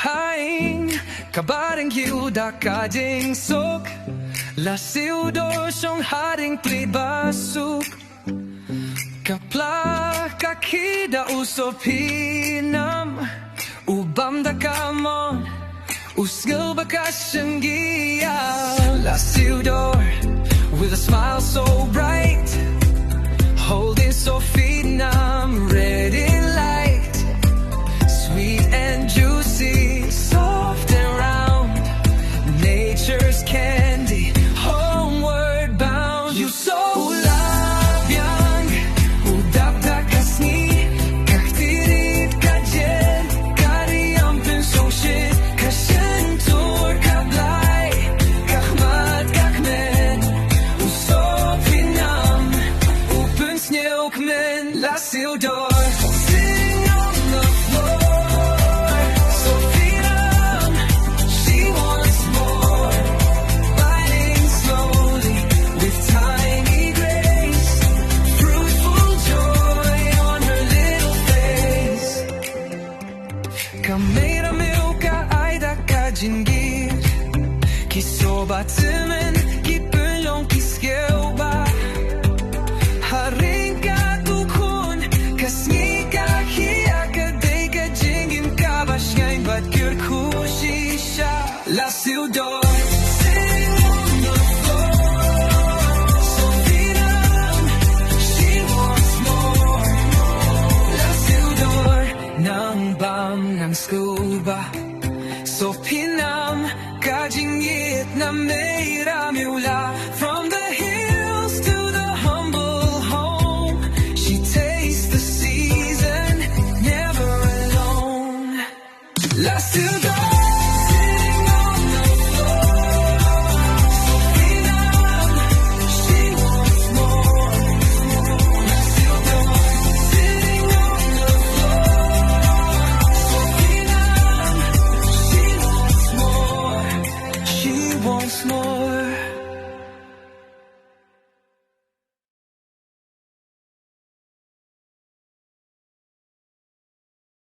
haing kabaring giuda kading sok la siudo siyong haring plibasuk kapla kakida usopinam ubam da kamon usgil bakasang giya la siudo with a smile so bright holding Sophie nam red in light sweet and juicy soft and round nature's candy homeward bound you so labiang udapta kasni kaktirit kajen kariampin soshin kashentur kablay kakmat kakmen usopinam open snilkmen la sildor sitting on the floor Sophie she wants more biting slowly with tiny grace fruitful joy on her little face kamera milka aida kajingir kisobatimen kipulong kiskeuba harinka tukun kasnika hiya kadeka jingin kabashgain but good kushisha la sildor sitting on the floor Sophie she wants more la sildor nang bam nang scuba Sophie kajingit na meiramula from the hills to the humble home she tastes the season never alone la sildor